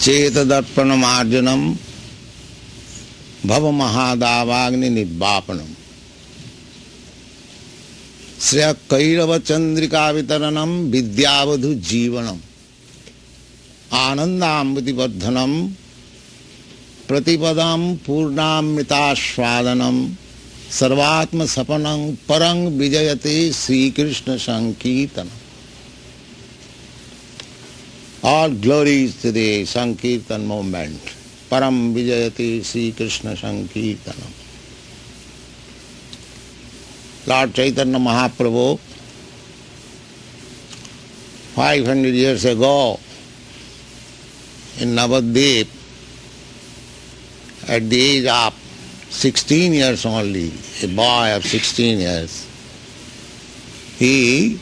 Chetadarpanamarjanam Bhava Mahadavagni Nibbapanam Sriya Kairava Chandrika Vitaranam Vidyavadhu Jivanam Anandambuti Vardhanam Pratipadam Purnamrita Shvadanam Sarvatma Sapanam Parang Vijayate Sri Krishna Sankirtanam. All glories to the Sankirtan movement. Param Vijayate Sri Krishna Sankirtanam. Lord Chaitanya Mahaprabhu, 500 years ago, in Navadvip, at the age of 16 years only, a boy of 16 years, he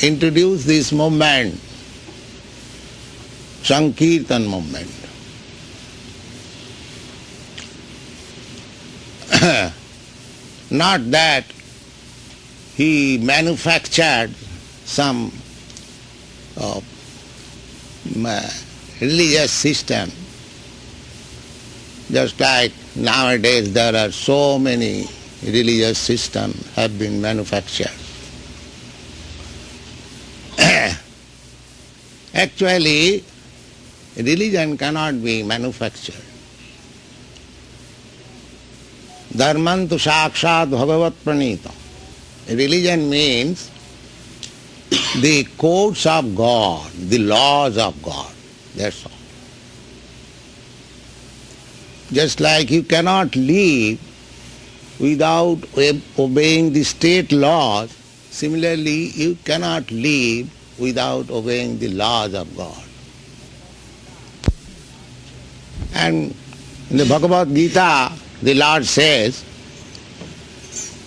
introduced this movement, Sankirtan movement. Not that he manufactured some religious system. Just like nowadays there are so many religious systems have been manufactured. Actually, religion cannot be manufactured. Dharman tu sakshat bhagavat pranita. Religion means the codes of God, the laws of God. That's all. Just like you cannot live without obeying the state laws, similarly you cannot live without obeying the laws of God. And in the Bhagavad Gita, the Lord says,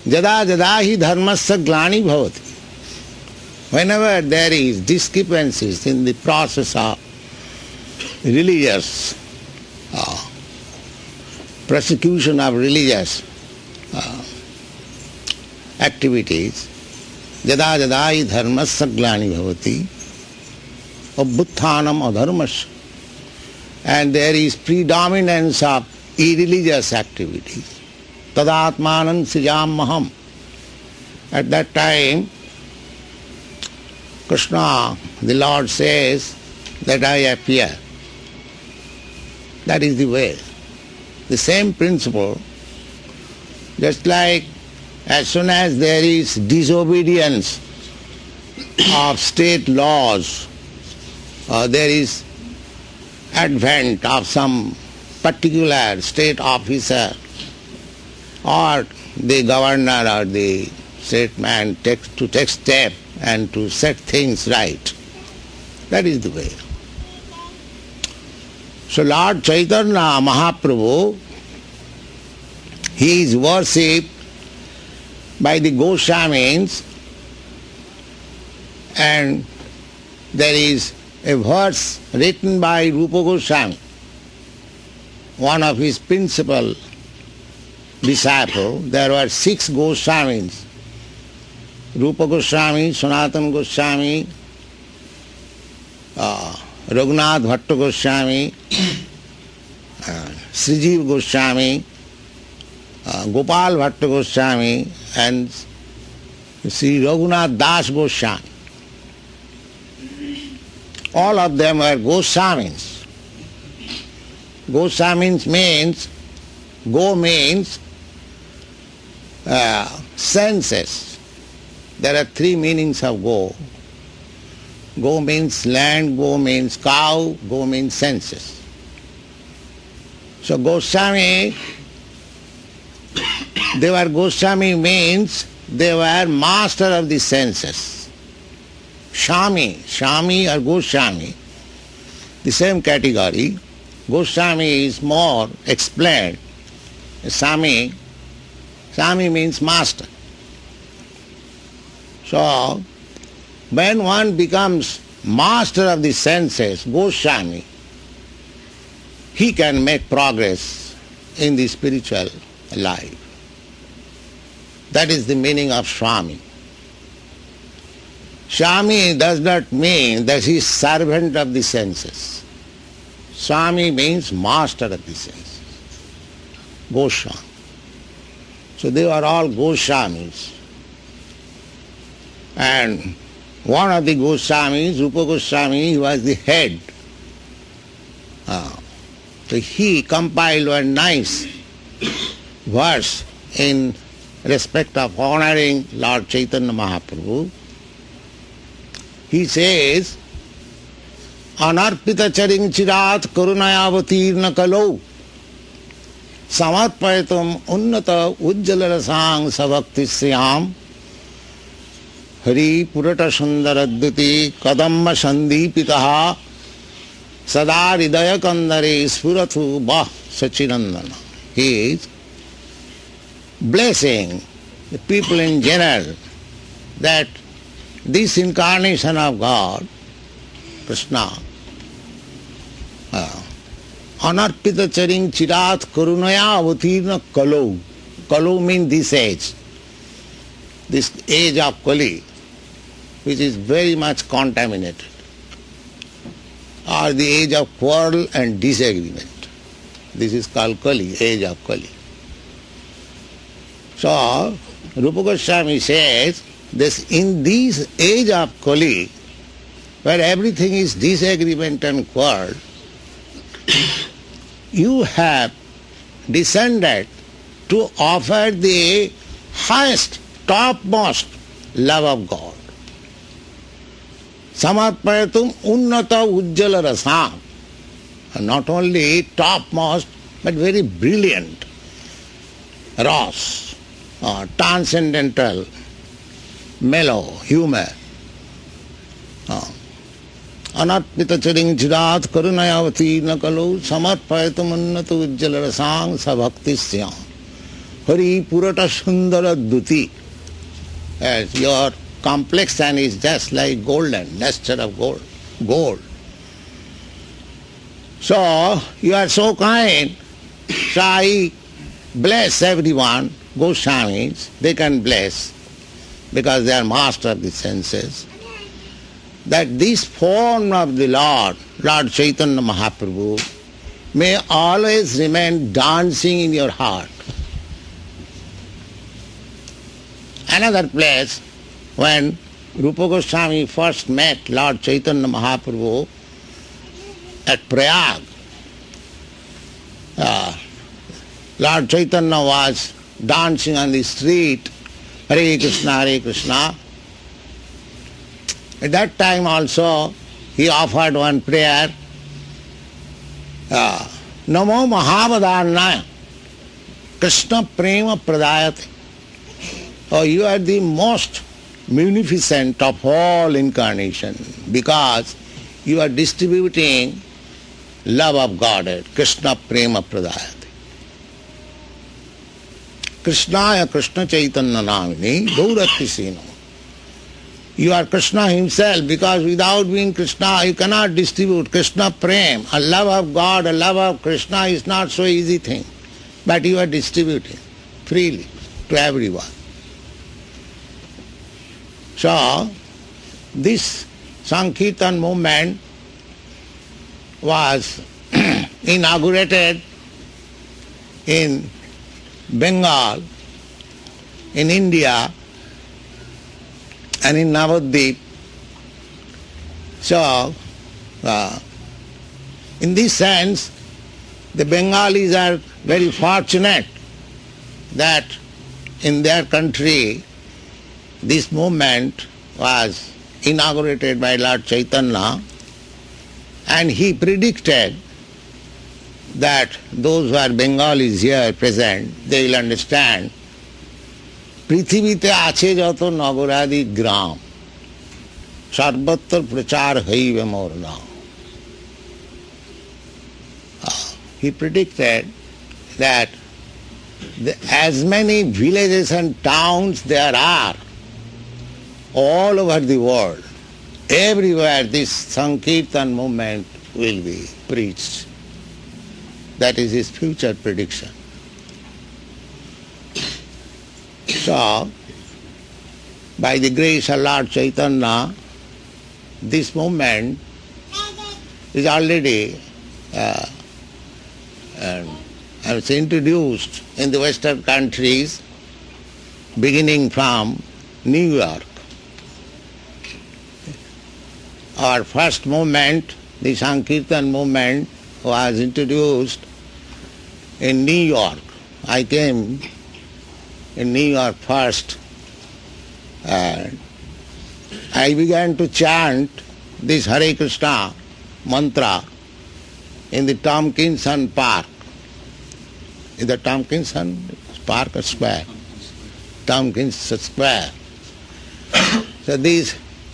Jada jada hi dharmasya glani bhavati. Whenever there is discrepancies in the process of religious prosecution of religious activities, jada jada hi dharmasya glani bhavati, abbutthanam adharmasya, and there is predominance of irreligious activities, tadatmanan srijam maham. At that time, Krishna, the Lord says that I appear. That is the way. The same principle, just like as soon as there is disobedience of state laws, there is advent of some particular state officer or the governor or the state man to take step and to set things right. That is the way. So Lord Chaitanya Mahaprabhu, he is worshipped by the Goswamis, and there is a verse written by Rupa Goswami, one of his principal disciples. There were 6 Goswamis, Rupa Goswami, Sanatana Goswami, Raghunath Bhatta Goswami, Srijiv Goswami, Gopal Bhatta Goswami, and Sri Raghunath Das Goswami. All of them were Goswamis. Goswamis means, go means senses. There are 3 meanings of go. Go means land, go means cow, go means senses. So Goswami, they were Goswami means they were master of the senses. Shami or Goswami, the same category. Goswami is more explained. Sami means master. So, when one becomes master of the senses, Goswami, he can make progress in the spiritual life. That is the meaning of Swami. Swami does not mean that he is servant of the senses. Swami means master of the senses. Goswami. So they were all Goswamis. And one of the Goswamis, Rupa Goswami, he was the head. So he compiled one nice verse in respect of honoring Lord Chaitanya Mahaprabhu. He says, Anarpita charing chirat karunayavatirna kalau samarpayatam unnata ujjalarasang savakti sriyam hari purata sundaradduti kadamba sandipitaha sada hridaya kandare spuratu bah sachinandana. He is blessing the people in general that this incarnation of God, Krishna, anarpita charing chirat karunaya avatirna kalau. Kalau means this age of Kali, which is very much contaminated, or the age of quarrel and disagreement. This is called Kali, age of Kali. So, Rupa Goswami says, in this age of Kali, where everything is disagreement and quarrel, you have descended to offer the highest, topmost love of God. Samarpayatum unnata ujjala rasam. Not only topmost, but very brilliant ras, transcendental, mellow, humor. Anarpita charing chirat karunayavati nakalu samarpayatum unnata ujjala rasam sabhaktisyam. Hari purata sundara duti. As your complexion is just like golden, luster of gold. So, you are so kind, so I bless everyone, Goswamis, they can bless, because they are master of the senses, that this form of the Lord Chaitanya Mahaprabhu, may always remain dancing in your heart. Another place, when Rupa Goswami first met Lord Chaitanya Mahaprabhu at Prayag, Lord Chaitanya was dancing on the street, Hare Krishna, Hare Krishna. At that time also, he offered one prayer, Namo Mahavadannaya Krishna Prema Pradayate. Oh, you are the most munificent of all incarnation, because you are distributing love of Godhead, Krishna Prema Pradayate. Krishnaya Krishna Chaitanya Namini Gaurati Sino. You are Krishna himself, because without being Krishna you cannot distribute Krishna Prem. A love of God, a love of Krishna is not so easy thing, but you are distributing freely to everyone. So, this Sankirtan movement was inaugurated in Bengal, in India, and in Navadvip. So, in this sense, the Bengalis are very fortunate that in their country this movement was inaugurated by Lord Chaitanya, and he predicted that those who are Bengalis here present, they will understand, পৃথিবীতে আছে যত নগরাদি গ্রাম সর্বত্র প্রচার হইবে মোর নাম. He predicted that as many villages and towns there are all over the world, everywhere this Sankirtan movement will be preached. That is his future prediction. So, by the grace of Lord Chaitanya, this movement is already and I was introduced in the Western countries beginning from New York. Our first movement, the Sankirtan movement, was introduced in New York. I came in New York first. I began to chant this Hare Krishna mantra in the Tompkinson Park. Is the Tompkinson Park or Square? Tompkinson Square. So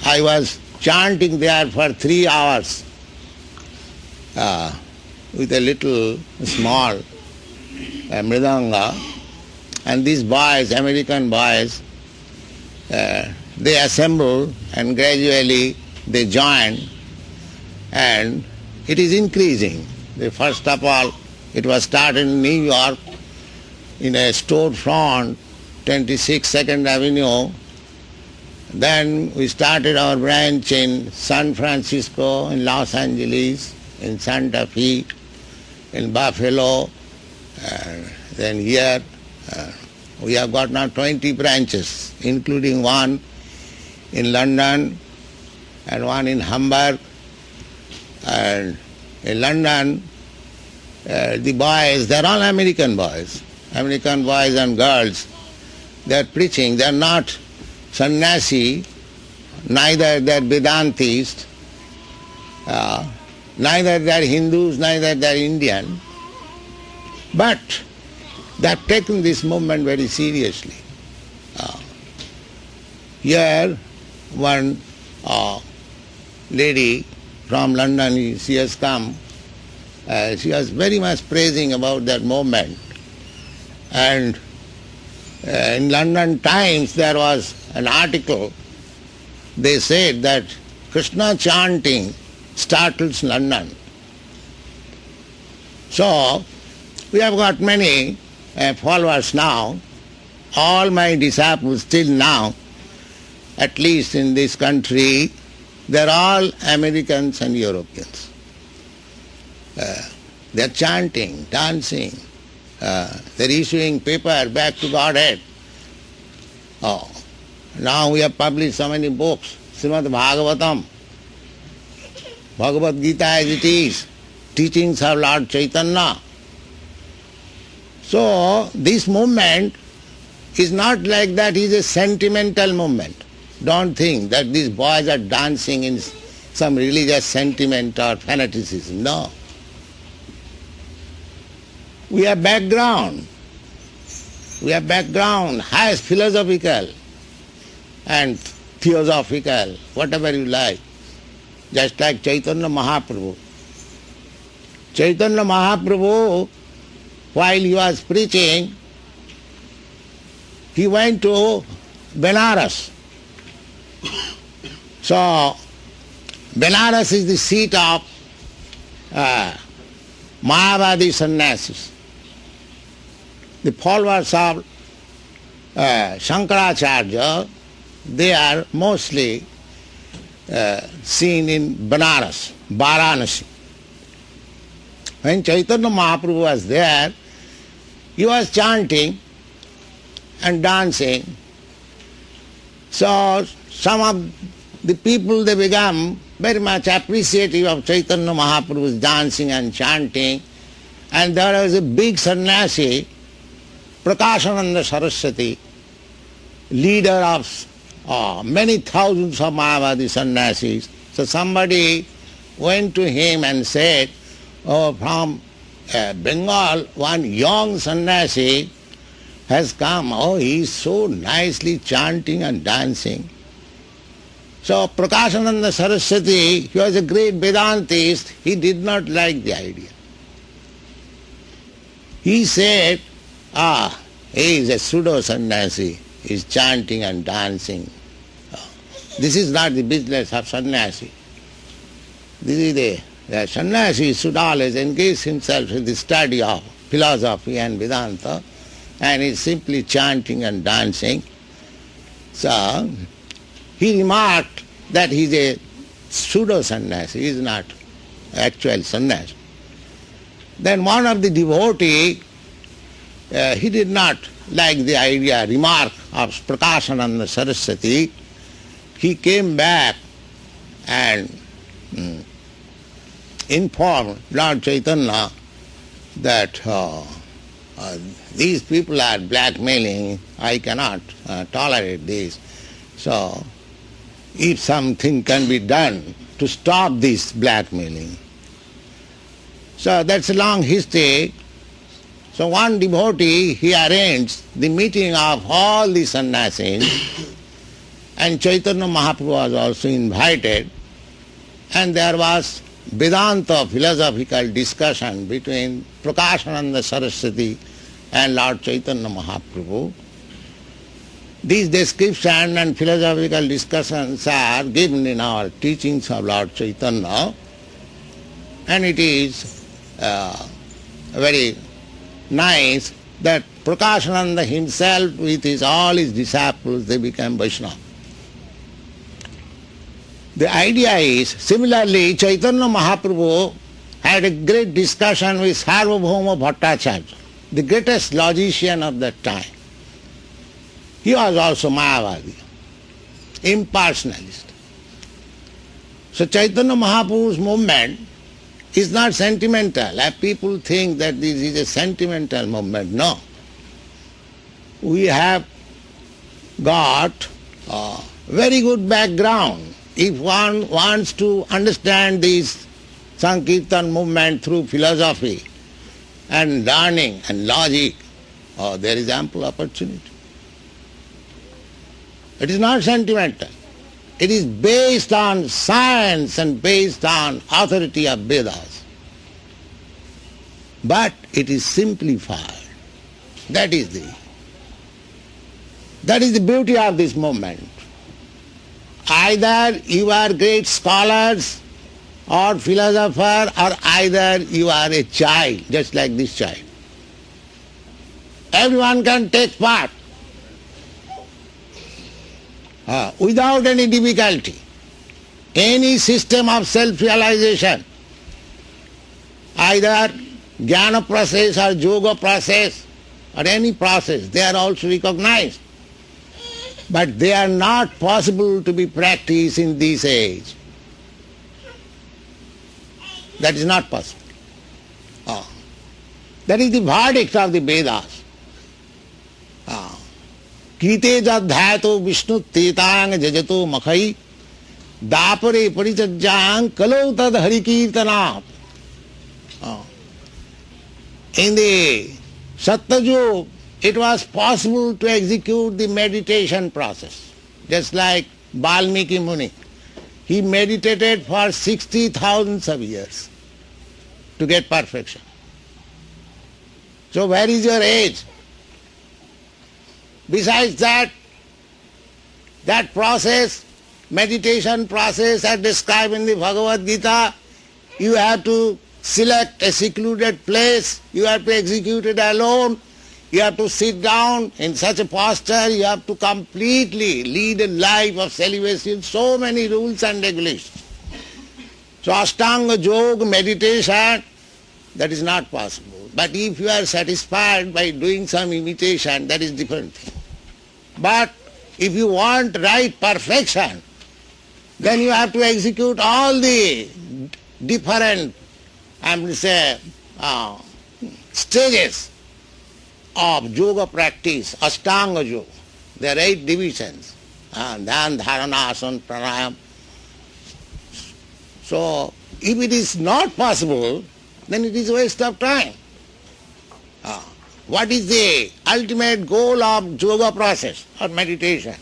I was chanting there for 3 hours with a little small mridanga, and these boys, American boys, they assemble and gradually they join, and it is increasing. First of all, it was started in New York in a storefront, 26 2nd Avenue. Then we started our branch in San Francisco, in Los Angeles, in Santa Fe, in Buffalo, then here. We have got now 20 branches, including one in London and one in Hamburg. And in London, the boys, they're all American boys and girls. They're preaching, they're not sannyasi, neither they're Vedantists, neither they're Hindus, neither they're Indian, but they've taken this movement very seriously. Here, one lady from London, she has come, she was very much praising about that movement. And in London Times there was an article, they said that Krishna chanting startles London. So, we have got many followers now. All my disciples till now, at least in this country, they're all Americans and Europeans. They're chanting, dancing, they're issuing paper back to Godhead. Now we have published so many books, Srimad Bhagavatam, Bhagavad Gita as it is, teachings of Lord Chaitanya. So this movement is not like that, it is a sentimental movement. Don't think that these boys are dancing in some religious sentiment or fanaticism. No. We have background. We have background, highest philosophical and theosophical, whatever you like. Just like Chaitanya Mahaprabhu. Chaitanya Mahaprabhu, while he was preaching, he went to Benares. So, Benares is the seat of Mayavadi sannyasis. The followers of Shankaracharya, they are mostly seen in Benares, Varanasi. When Chaitanya Mahaprabhu was there, he was chanting and dancing. So some of the people, they become very much appreciative of Chaitanya Mahaprabhu's dancing and chanting. And there was a big sannyasi, Prakashananda Saraswati, leader of many thousands of Mayavadi sannyasis. So somebody went to him and said, from Bengal, one young sannyasi has come. He is so nicely chanting and dancing. So Prakashananda Saraswati, he was a great Vedantist, he did not like the idea. He said, he is a pseudo-sannyasi, he is chanting and dancing. This is not the business of sannyasi. This is the sannyasi should always engage himself in the study of philosophy and Vedanta, and he is simply chanting and dancing. So, he remarked that he is a pseudo-sannyasi, he is not actual sannyasi. Then one of the devotee, he did not like the remark of Prakashananda Saraswati. He came back and informed Lord Chaitanya that these people are blackmailing, I cannot tolerate this. So, if something can be done to stop this blackmailing. So that's a long history. So one devotee, he arranged the meeting of all the sannyasis, and Chaitanya Mahaprabhu was also invited, and there was Vedanta philosophical discussion between Prakashananda Saraswati and Lord Chaitanya Mahaprabhu. These descriptions and philosophical discussions are given in our teachings of Lord Chaitanya, and it is very nice that Prakashananda himself with all his disciples, they became Vaishnava. The idea is, similarly, Chaitanya Mahaprabhu had a great discussion with Sarvabhauma Bhattacharya, the greatest logician of that time. He was also Mayavadi, impersonalist. So Chaitanya Mahaprabhu's movement is not sentimental. People think that this is a sentimental movement. No. We have got a very good background. If one wants to understand this Sankirtan movement through philosophy and learning and logic, there is ample opportunity. It is not sentimental. It is based on science and based on authority of Vedas. But it is simplified. That is the beauty of this movement. Either you are great scholars or philosopher, or either you are a child, just like this child. Everyone can take part without any difficulty. Any system of self-realization, either jnana process or yoga process or any process, they are also recognized. But they are not possible to be practiced in this age. That is not possible. That is the verdict of the Vedas. Krite jadhyato vishnu tetang jajato makhai dapare parijajjang kalau tad harikirtanat. In the Satyajug, it was possible to execute the meditation process, just like Valmiki Muni. He meditated for 60,000 of years to get perfection. So where is your age? Besides that process, meditation process as described in the Bhagavad Gita, you have to select a secluded place, you have to execute it alone, you have to sit down in such a posture, you have to completely lead a life of celibacy, so many rules and regulations. So Ashtanga Yoga, meditation, that is not possible. But if you are satisfied by doing some imitation, that is different thing. But if you want right perfection, then you have to execute all the different, stages of yoga practice, Ashtanga Yoga. There are 8 divisions, Dhyan, Dharana, Asana, Pranayam. So, if it is not possible, then it is a waste of time. What is the ultimate goal of yoga process or meditation?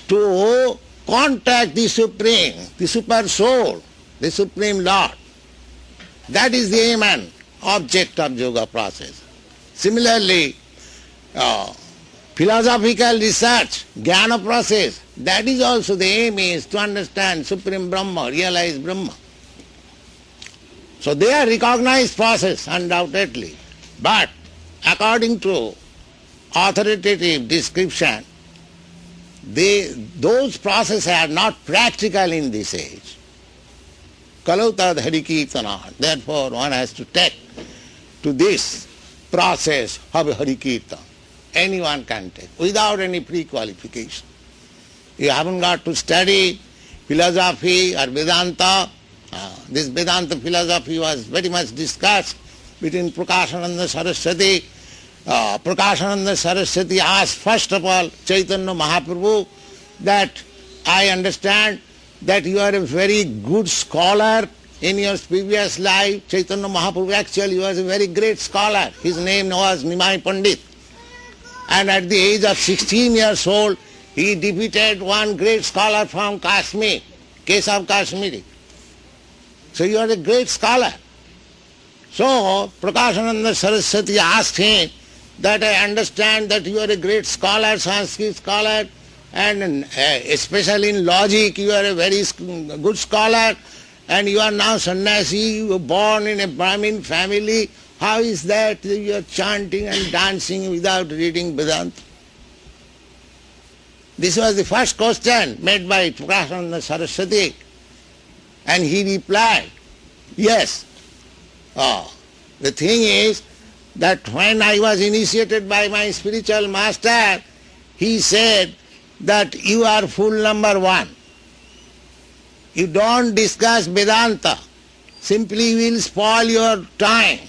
To contact the Supreme, the Super Soul, the Supreme Lord. That is the aim and object of yoga process. Similarly, philosophical research, jnana process, that is also the aim is to understand Supreme Brahma, realize Brahma. So they are recognized process undoubtedly, but according to authoritative description, those processes are not practical in this age. Kalau tad harikirtana. Therefore one has to take to this process of Hari Kirtan. Anyone can take, without any pre-qualification. You haven't got to study philosophy or Vedanta. This Vedanta philosophy was very much discussed between Prakashananda Saraswati. Prakashananda Saraswati asked first of all Chaitanya Mahaprabhu that I understand that you are a very good scholar in your previous life. Chaitanya Mahaprabhu actually was a very great scholar. His name was Nimai Pandit. And at the age of 16 years old, he defeated one great scholar from Kashmir, Kesav Kashmiri. So you are a great scholar. So Prakashananda Saraswati asked him that I understand that you are a great scholar, Sanskrit scholar, and especially in logic you are a very good scholar, and you are now sannyasi, you were born in a Brahmin family. How is that you are chanting and dancing without reading Vedanta? This was the first question made by Prakashananda Saraswati, and he replied, yes. The thing is that when I was initiated by my spiritual master, he said that you are fool number one. You don't discuss Vedanta. Simply you will spoil your time.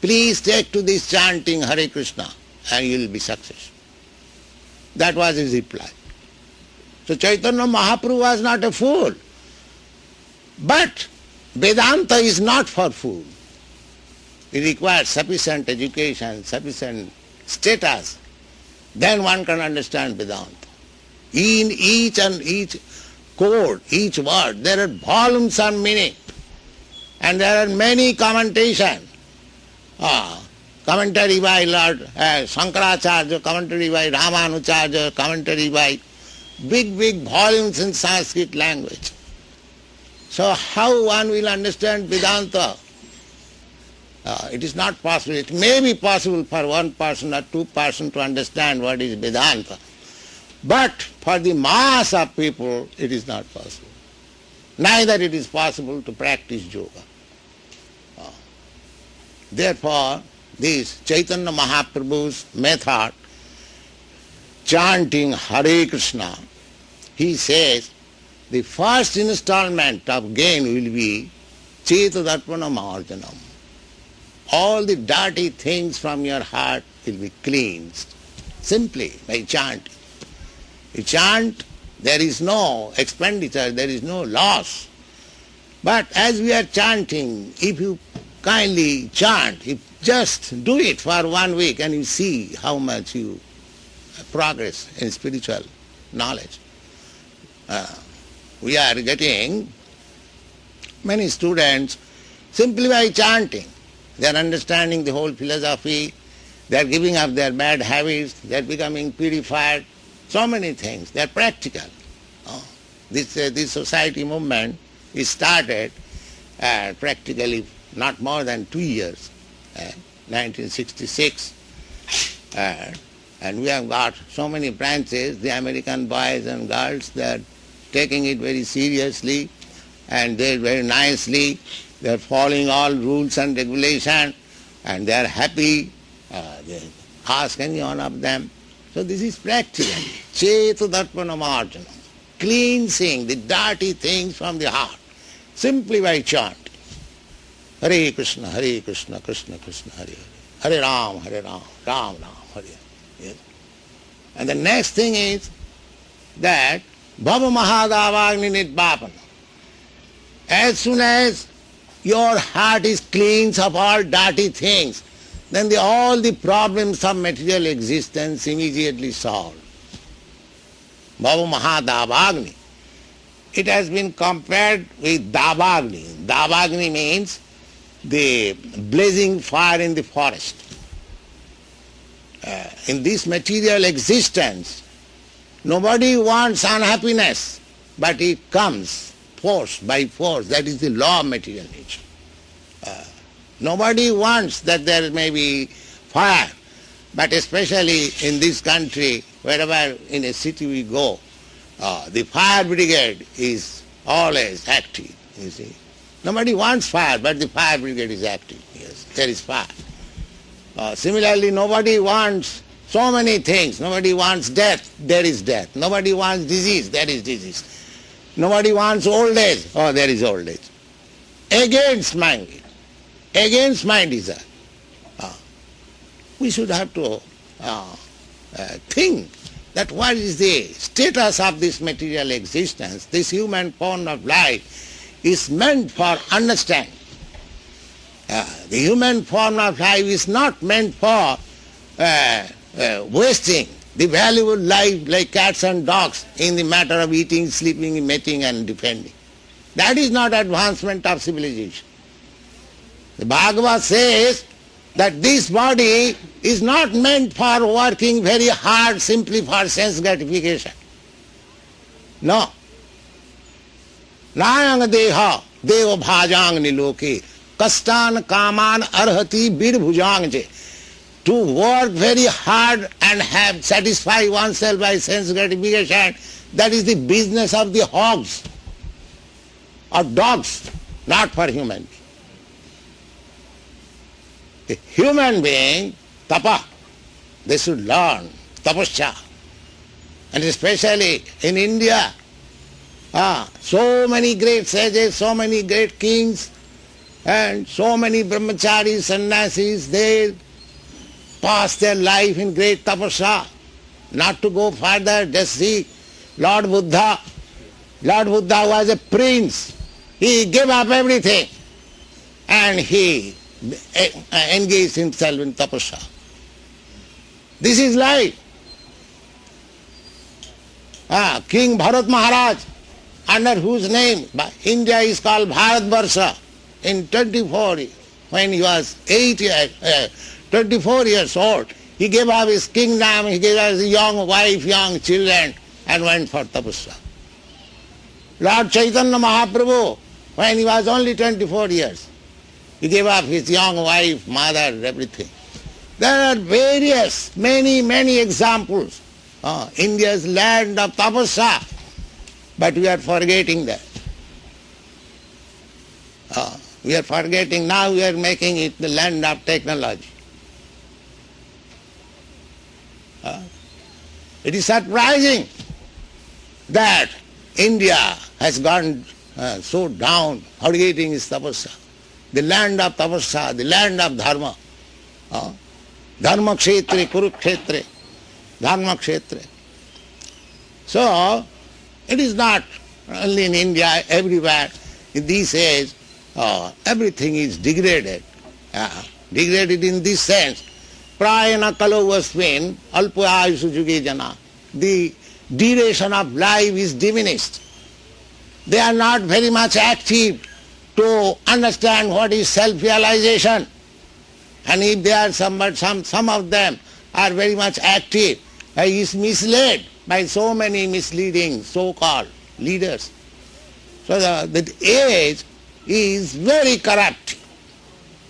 Please take to this chanting Hare Krishna and you will be successful. That was his reply. So Chaitanya Mahaprabhu was not a fool. But Vedanta is not for fools. It requires sufficient education, sufficient status. Then one can understand Vedanta. In each and each chord, each word, there are volumes of meaning. And there are many commentations. Commentary by Lord Shankaracharya, commentary by Ramanujarya, commentary by big volumes in Sanskrit language. So how one will understand Vedanta? It is not possible. It may be possible for one person or two persons to understand what is Vedanta. But for the mass of people, it is not possible. Neither it is possible to practice yoga. Therefore, this Chaitanya Mahaprabhu's method, chanting Hare Krishna, he says, the first installment of gain will be Chetadarpana Marjanam. All the dirty things from your heart will be cleansed, simply by chanting. You chant, there is no expenditure, there is no loss. But as we are chanting, if you kindly chant, if just do it for 1 week and you see how much you progress in spiritual knowledge. We are getting many students simply by chanting. They are understanding the whole philosophy, they are giving up their bad habits, they are becoming purified, so many things, they are practical. This society movement is started practically not more than 2 years, 1966. And we have got so many branches, the American boys and girls, they are taking it very seriously and they very nicely, they are following all rules and regulations and they are happy. They ask any one of them. So this is practical. Chetadarpana marjana, cleansing the dirty things from the heart, simply by chanting. Hare Krishna, Krishna Krishna, Hare Hare, Hare Ram, Ram Ram, Hare Hare. Yes. And the next thing is that Bhava Mahadavagni Nidbapana. As soon as your heart is cleansed of all dirty things, then all the problems of material existence immediately solved. Bhava Mahadavagni. It has been compared with Davagni. Davagni means the blazing fire in the forest. In this material existence, nobody wants unhappiness, but it comes forced by force. That is the law of material nature. Nobody wants that there may be fire, but especially in this country, wherever in a city we go, the fire brigade is always active, you see. Nobody wants fire, but the fire brigade is active. Yes, there is fire. Similarly, nobody wants so many things. Nobody wants death, there is death. Nobody wants disease, there is disease. Nobody wants old age, oh, there is old age. Against mind desire. We should have to think that what is the status of this material existence. This human form of life is meant for understanding. The human form of life is not meant for wasting the valuable life like cats and dogs in the matter of eating, sleeping, mating and defending. That is not advancement of civilization. The Bhagavad says that this body is not meant for working very hard simply for sense gratification. No. Nayang deha devo bhajang niloke kastan kaman arhati birbhujang je. To work very hard and have satisfy oneself by sense gratification, that is the business of the hogs or dogs, not for human beings. A human being, tapa, they should learn tapasya. And especially in India, so many great sages, so many great kings, and so many brahmacharis, sannyasis, they pass their life in great tapasya. Not to go further, just see Lord Buddha. Lord Buddha was a prince. He gave up everything and he engaged himself in tapasya. This is life. King Bharat Maharaj, under whose name India is called Bharatvarsha, in 24, when he was 24 years old, he gave up his kingdom, he gave up his young wife, young children, and went for tapasya. Lord Chaitanya Mahaprabhu, when he was only 24 years, he gave up his young wife, mother, everything. There are various, many examples. India's land of tapasya, but we are forgetting that. We are forgetting, now we are making it the land of technology. It is surprising that India has gone so down, forgetting its tapasya. The land of tapasya, the land of dharma. Dharma kshetre, kurukshetre, dharma kshetre. So, it is not only in India, everywhere. In this age, everything is degraded. Degraded in this sense. Prayana kalo vasmin alpa ayusu juge jana. The duration of life is diminished. They are not very much active to understand what is self-realization. And if they are some of them are very much active, he is misled by so many misleading so-called leaders. So the age is very corrupt.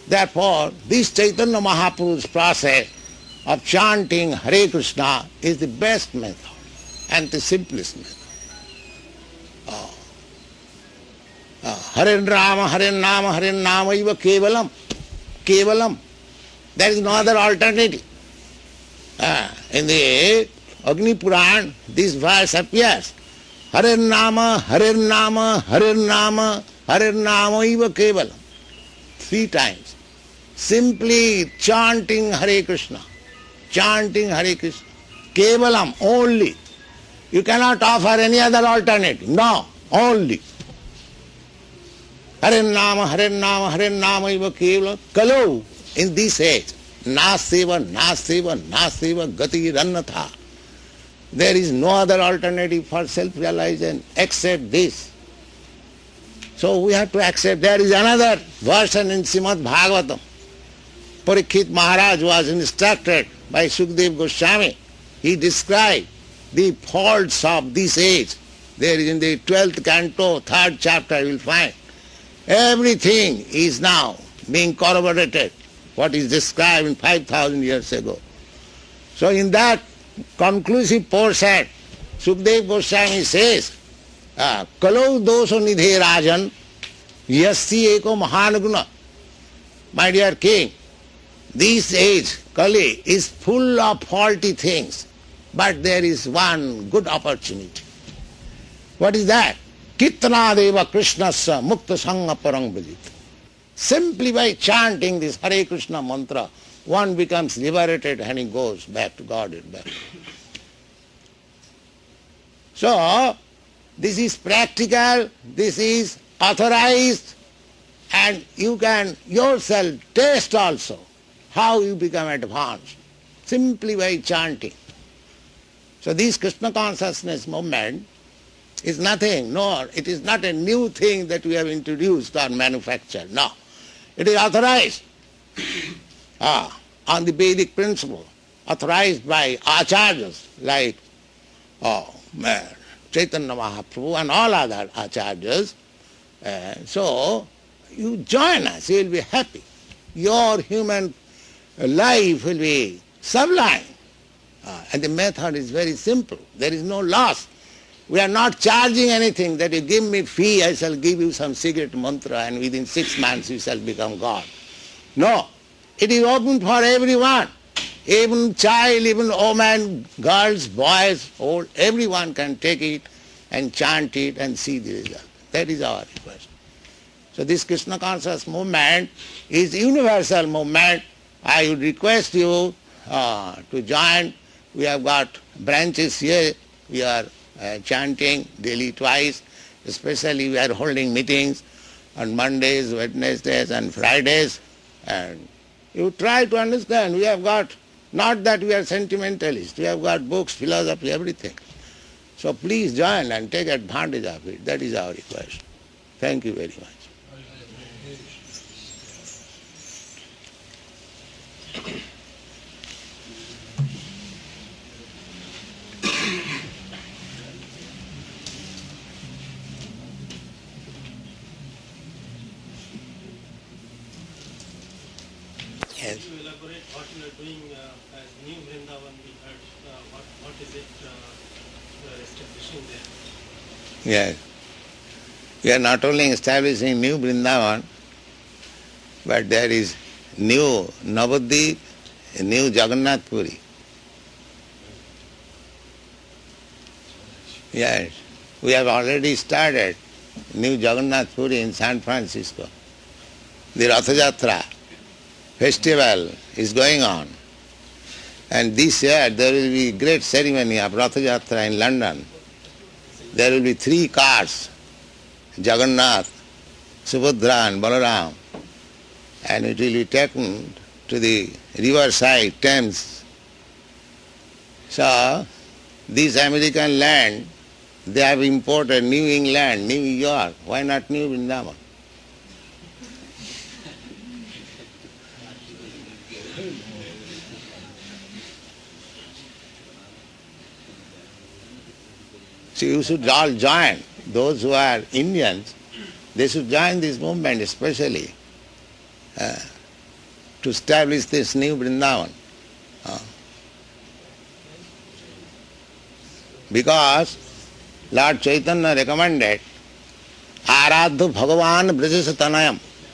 Therefore, this Chaitanya Mahaprabhu's process of chanting Hare Krishna is the best method and the simplest method. Hare Rama, Hare Nama, Hare Nama iva kevalam. Kevalam. There is no other alternative. In the Agni Puran, this verse appears. Hare Nama, Hare Nama, Hare Nama, Hare Nama iva kevalam. 3 times. Simply chanting Hare Krishna. Chanting Hare Krishna. Kevalam, only. You cannot offer any other alternative. No, only. Hare Nama, Hare Nama, Hare Nama iva kevalam. Kalau, in this age, na seva, gati rannatha. There is no other alternative for self-realization except this. So we have to accept. There is another version in Srimad Bhagavatam. Parikshit Maharaj was instructed by Sukadeva Goswami. He described the faults of this age. There is in the 12th canto, 3rd chapter, you will find. Everything is now being corroborated, what is described in 5,000 years ago. So in that conclusive portion, Sukadeva Goswami says, Kalau doso nidhe rajan, yasti eko mahanaguna. My dear king, This age, Kali, is full of faulty things, but there is one good opportunity. What is that? Kitna deva krishnasya mukta sangha parang bhajit. Simply by chanting this Hare Krishna mantra, one becomes liberated and he goes back to Godhead. Back. So, this is practical, this is authorized, and you can yourself taste also how you become advanced, simply by chanting. So this Krishna consciousness movement is nothing, no, it is not a new thing that we have introduced or manufactured, no. It is authorized on the Vedic principle, authorized by acharyas like Chaitanya Mahaprabhu and all other acharyas. So you join us, you will be happy. Your human life will be sublime. And the method is very simple. There is no loss. We are not charging anything that you give me fee, I shall give you some secret mantra and within 6 months you shall become God. No. It is open for everyone. Even child, even woman, girls, boys, old, everyone can take it and chant it and see the result. That is our request. So this Krishna conscious movement is universal movement. I would request you to join. We have got branches here. We are chanting daily twice. Especially we are holding meetings on Mondays, Wednesdays and Fridays. And you try to understand. We have got, not that we are sentimentalists. We have got books, philosophy, everything. So please join and take advantage of it. That is our request. Thank you very much. Yes. Can you elaborate what you are doing as new Vrindavan we heard? What is it you are establishing there? Yes. We are not only establishing new Vrindavan, but there is new Navadvip, new Jagannath Puri. Yes. We have already started new Jagannath Puri in San Francisco. The Ratha Jatra festival is going on. And this year there will be great ceremony of Ratha Jatra in London. There will be 3 cars, Jagannath, Subhadra and Balaram, and it will be taken to the riverside, Thames. So, this American land, they have imported New England, New York. Why not New Vrindavan? So you should all join. Those who are Indians, they should join this movement especially to establish this new Vrindavan. Because Lord Chaitanya recommended Aradha Bhagavan Brajasa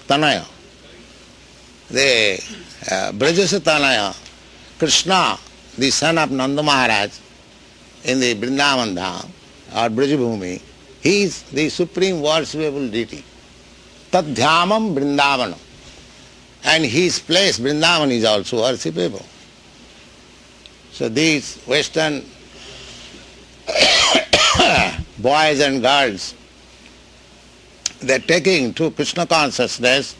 Tanaya. The Brajasa Tanaya, Krishna, the son of Nanda Maharaj in the Vrindavan Dham or Brajabhumi, he is the supreme worshipable deity. Tadhyamam Vrindavanam. And his place, Vrindavan, is also worshipable. So these Western boys and girls, they are taking to Krishna consciousness,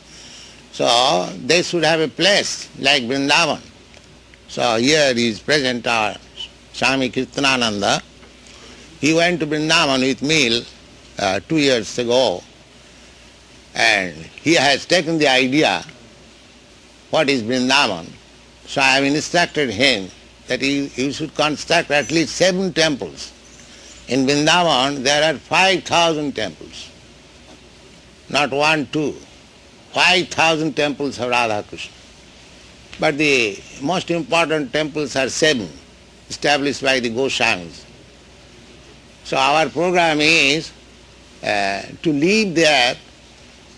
so they should have a place like Vrindavan. So here is present our Swami Kirtanananda. He went to Vrindavan with me 2 years ago, and he has taken the idea what is Vrindavan. So I have instructed him that he should construct at least 7 temples. In Vrindavan there are 5,000 temples, not 1, 2. 5,000 temples of Radha Krishna. But the most important temples are 7, established by the Goswamis. So our program is to live there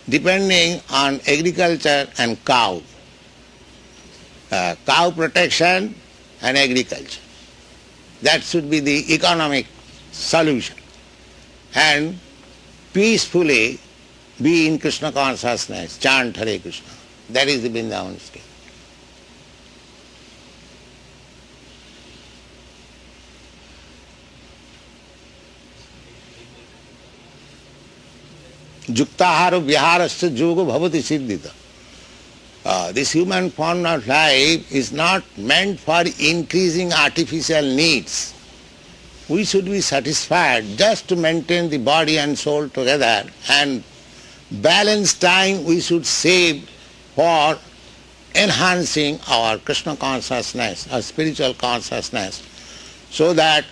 depending on agriculture and cow. cow protection and agriculture. That should be the economic solution. And peacefully be in Krishna consciousness, chant Hare Krishna. That is the Vrndavana scheme. Juktaharo viharasya yoga bhavati siddhita. This human form of life is not meant for increasing artificial needs. We should be satisfied just to maintain the body and soul together, and balance time we should save for enhancing our Krishna consciousness, our spiritual consciousness, so that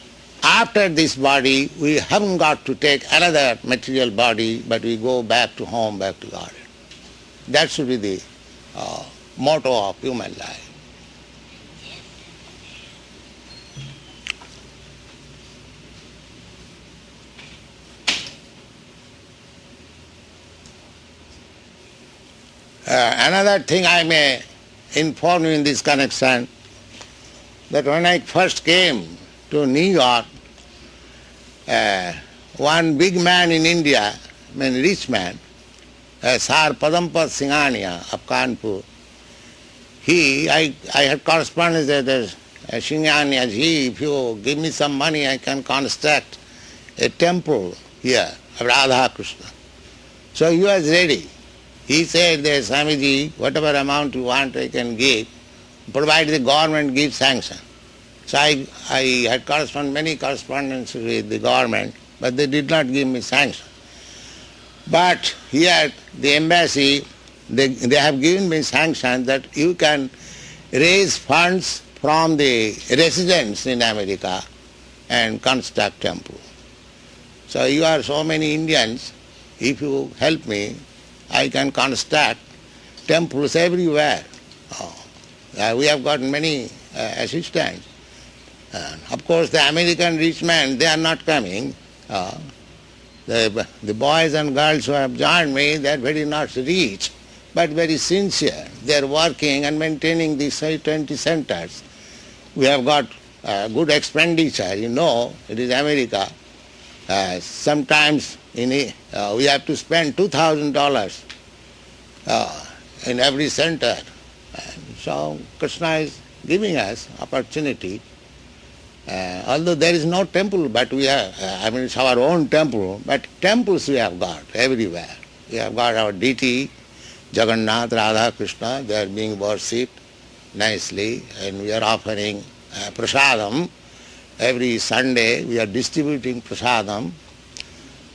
after this body we haven't got to take another material body, but we go back to home, back to Godhead. That should be the motto of human life. Another thing I may inform you in this connection, that when I first came to New York, one big man in India, rich man, Sar Padampat Singhania of Kanpur, I had correspondence with Singhania ji, if you give me some money, I can construct a temple here of Radha Krishna. So he was ready. He said that Swamiji, whatever amount you want I can give, provided the government gives sanction. So I had many correspondences with the government, but they did not give me sanction. But here, the embassy, they have given me sanction that you can raise funds from the residents in America and construct temple. So you are so many Indians, if you help me, I can construct temples everywhere. We have got many assistants. Of course, the American rich men, they are not coming. The boys and girls who have joined me, they are very not rich, but very sincere. They are working and maintaining these 20 centers. We have got good expenditure. You know, it is America. Sometimes we have to spend $2,000 in every center. So Krishna is giving us opportunity. Although there is no temple, but we have, it's our own temple, but temples we have got everywhere. We have got our deity, Jagannath, Radha, Krishna, they are being worshipped nicely, and we are offering prasadam. Every Sunday we are distributing prasadam.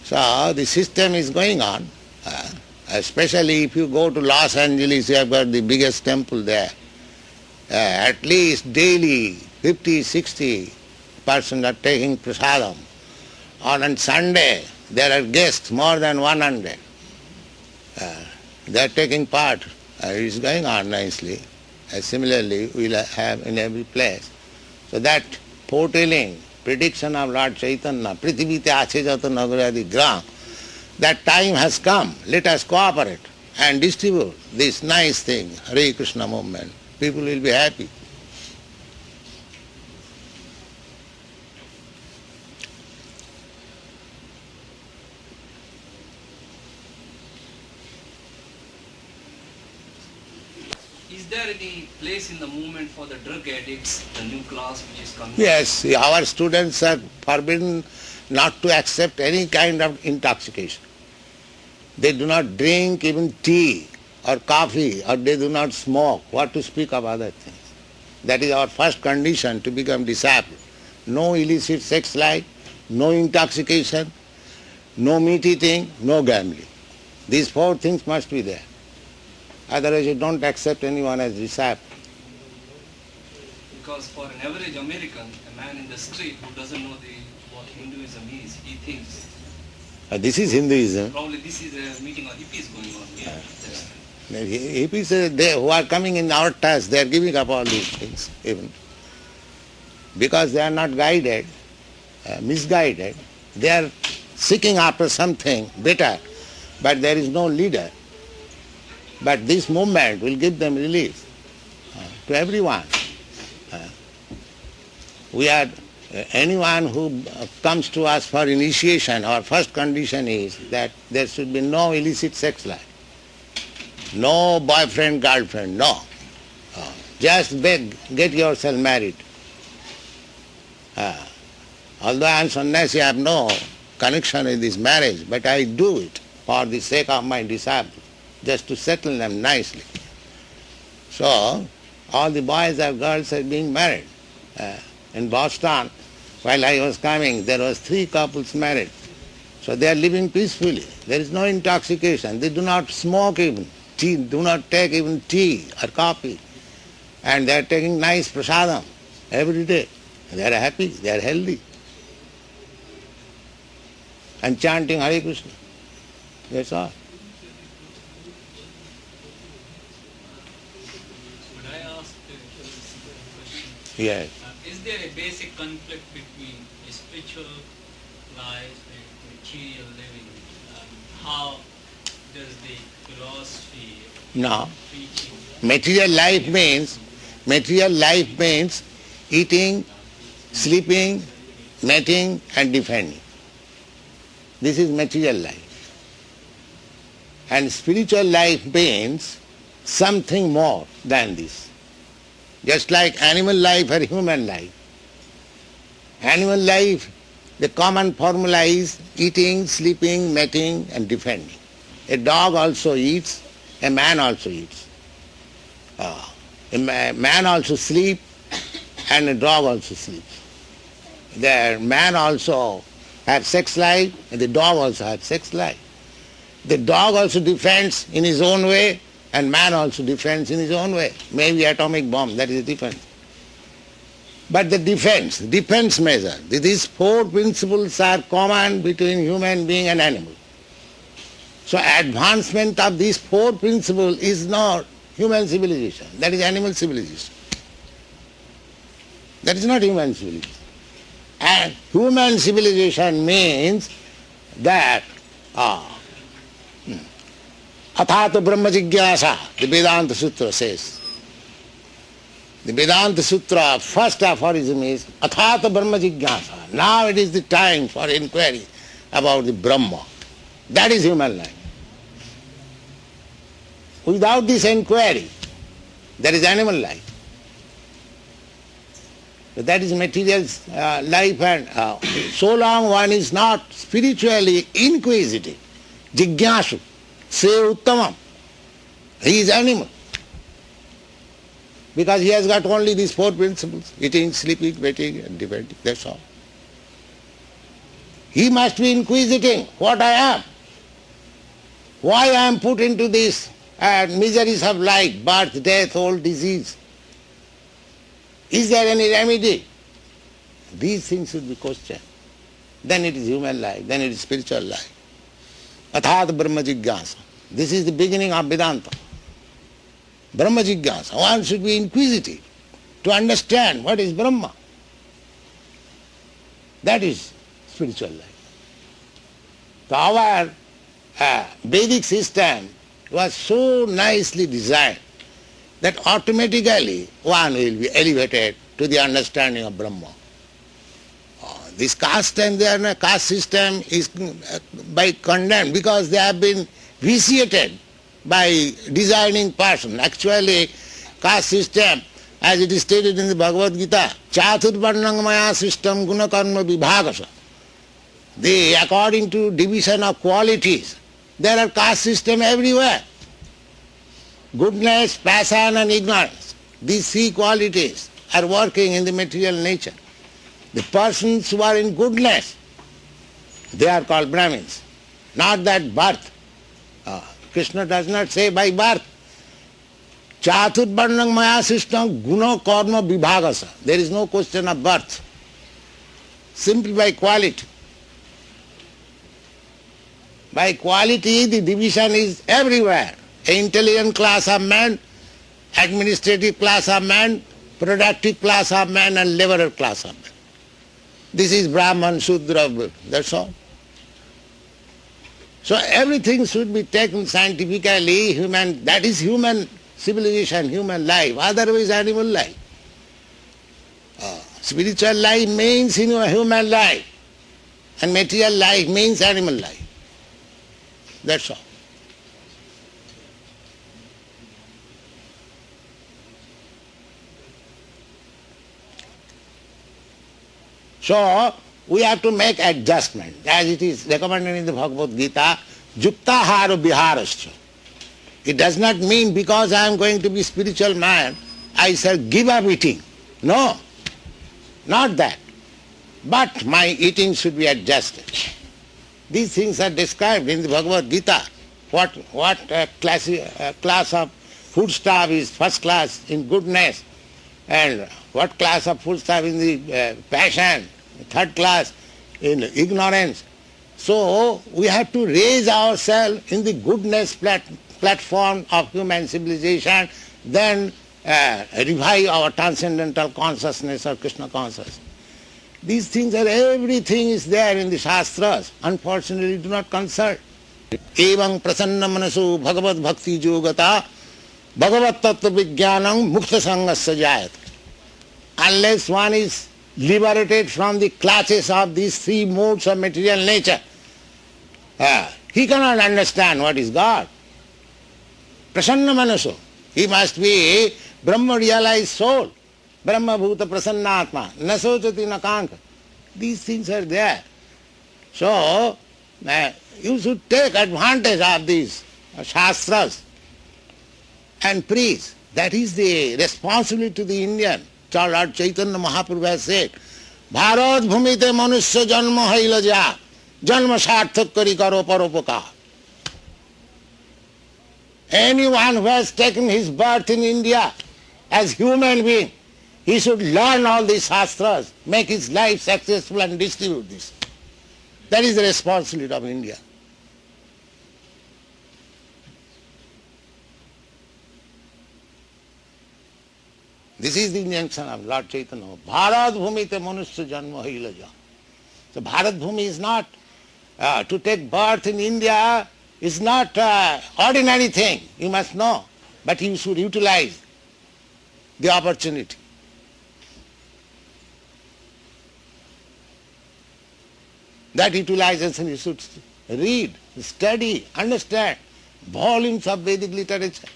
So the system is going on. Especially if you go to Los Angeles, you have got the biggest temple there. At least daily 50, 60 persons are taking prasadam. On Sunday there are guests, more than 100. They are taking part. It is going on nicely. Similarly, we will have in every place. So that foretelling, prediction of Lord Chaitanya, Prithivite Ache Jata Nagaradi Gram, that time has come. Let us cooperate and distribute this nice thing, Hare Krishna movement. People will be happy. Is there any place in the movement for the drug addicts, the new class which is coming? Yes, our students are forbidden not to accept any kind of intoxication. They do not drink even tea or coffee, or they do not smoke. What to speak of other things? That is our first condition to become disciple. No illicit sex life, no intoxication, no meat eating, no gambling. These 4 things must be there. Otherwise you don't accept anyone as disciple. Because for an average American, a man in the street who doesn't know what Hinduism is, he thinks This is Hinduism. probably this is a meeting of hippies going on here. Hippies who are coming in our task, they are giving up all these things even. Because they are not guided, misguided. They are seeking after something better, but there is no leader. But this movement will give them relief. to everyone. Anyone who comes to us for initiation, our first condition is that there should be no illicit sex life. No boyfriend, girlfriend, no. Just beg, get yourself married. Although I am sannyasi, I have no connection with this marriage, but I do it for the sake of my disciples, just to settle them nicely. So, all the boys and girls are being married. In Boston, while I was coming, there was 3 couples married. So they are living peacefully. There is no intoxication. They do not smoke even, tea, do not take even tea or coffee. And they are taking nice prasadam every day. They are happy, they are healthy. And chanting Hare Krishna. That's all. Could I ask a question? Yes. Is there a basic conflict between a spiritual life and material living? How does the philosophy No. preaching? Material life means eating, sleeping, mating and defending. This is material life. And spiritual life means something more than this. Just like animal life or human life. Animal life, the common formula is eating, sleeping, mating and defending. A dog also eats, a man also eats. A man also sleeps and a dog also sleeps. The man also has sex life and the dog also has sex life. The dog also defends in his own way and man also defends in his own way. Maybe atomic bomb, that is the difference. But the defense measure, these 4 principles are common between human being and animal. So advancement of these 4 principles is not human civilization, that is animal civilization. That is not human civilization. And human civilization means that Athata Brahma Jigyasa, the Vedanta Sutra says. The Vedanta Sutra, first aphorism is Athata Brahma Jigyasa. Now it is the time for inquiry about the Brahma. That is human life. Without this inquiry, there is animal life. That is material life, and so long one is not spiritually inquisitive, Jigyasu, Se Uttamam, he is animal. Because he has got only these 4 principles, eating, sleeping, mating and defending, that's all. He must be inquisiting what I am, why I am put into this miseries of life, birth, death, old disease. Is there any remedy? These things should be questioned. Then it is human life, then it is spiritual life. Athat Brahma Jigyasa. This is the beginning of Vedanta. Brahma Jigyasa. One should be inquisitive to understand what is Brahma. That is spiritual life. So our Vedic system was so nicely designed that automatically one will be elevated to the understanding of Brahma. This caste and their caste system is by condemned because they have been vitiated by designing person. Actually, caste system, as it is stated in the Bhagavad Gita, Chaturvarnang maya system guna karma vibhagasa. According to division of qualities, there are caste system everywhere. Goodness, passion and ignorance. These 3 qualities are working in the material nature. The persons who are in goodness, they are called Brahmins. Not that birth. Krishna does not say by birth. Chaturvarnang maya sistam guna karma vibhagasa. There is no question of birth. Simply by quality. By quality, the division is everywhere. Intelligent class of man, administrative class of man, productive class of man and laborer class of man. This is Brahman, Shudra, that's all. So everything should be taken scientifically, human, that is human civilization, human life, otherwise animal life. Spiritual life means human life, and material life means animal life. That's all. So, we have to make adjustment, as it is recommended in the Bhagavad Gita, yuktahara viharascha. It does not mean because I am going to be spiritual man, I shall give up eating. No, not that. But my eating should be adjusted. These things are described in the Bhagavad Gita. What class of foodstuff is first class in goodness, and what class of foodstuff in the passion, third class in ignorance. So we have to raise ourselves in the goodness platform of human civilization, then revive our transcendental consciousness or Krishna consciousness. These things everything is there in the Shastras. Unfortunately, do not consult. Evam prasanna manasu bhagavad bhakti yogata bhagavat tattva vijnanam mukta sangasya jayat. Unless one is liberated from the clutches of these three modes of material nature, he cannot understand what is God. Prasanna manasu. He must be Brahma realized soul. Brahma bhuta prasannatma. Nasochati nakanka. These things are there. So, you should take advantage of these Shastras and preach. That is the responsibility to the Indian. Lord Chaitanya Mahaprabhu has said, Bharat bhumite manusya janma haila ja, janma sarthak kari karo paropakar. Anyone who has taken his birth in India as human being, he should learn all these Shastras, make his life successful and distribute this. That is the responsibility of India. This is the injunction of Lord Chaitanya. Bharat bhumite manusya janma haila ja. So Bharat Bhumi is not, to take birth in India is not ordinary thing, you must know. But you should utilize the opportunity. That utilization you should read, study, understand volumes of Vedic literature.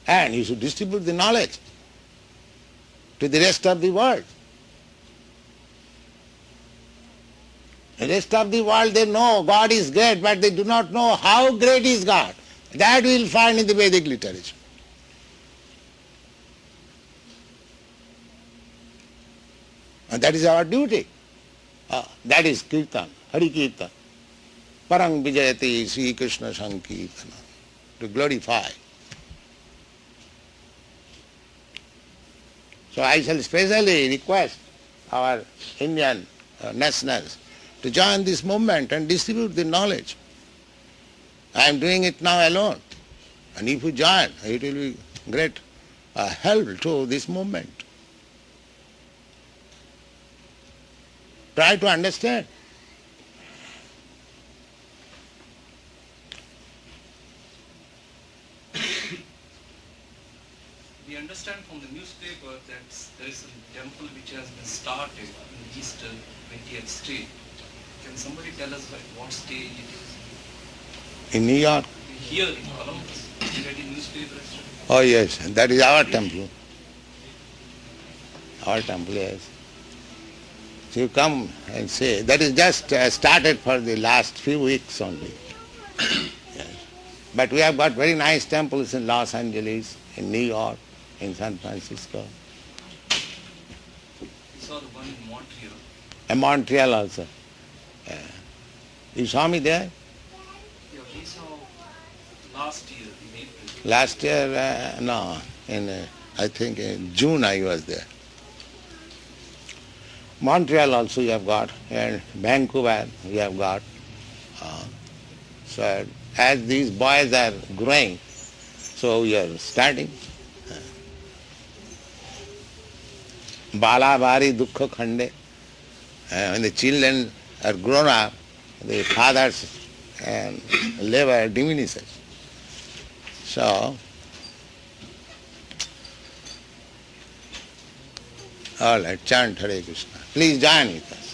And you should distribute the knowledge to the rest of the world. The rest of the world, they know God is great, but they do not know how great is God. That we will find in the Vedic literature. And that is our duty. That is Kirtan, Hari Kirtan. Parang Vijayati Sri Krishna Sankirtana. To glorify. So I shall specially request our Indian nationals to join this movement and distribute the knowledge. I am doing it now alone. And if you join, it will be great help to this movement. Try to understand. We understand from the newspaper that there is a temple which has been started in the eastern 20th state. Can somebody tell us at what stage it is? In New York? Here in Columbus. You read in newspaper? Oh yes, that is our temple. Our temple, yes. So you come and say, that is just started for the last few weeks only. Yes. But we have got very nice temples in Los Angeles, in New York, in San Francisco. We saw the one in Montreal. And Montreal also. You saw me there? Yeah, we saw last year in April. Last year, no, I think in June I was there. Montreal also you have got, and Vancouver you have got. So as these boys are growing, so we are starting. Bala bari dukkha khande. When the children are grown up, the father's labor diminishes. So, all right, chant Hare Krishna. Please join with us.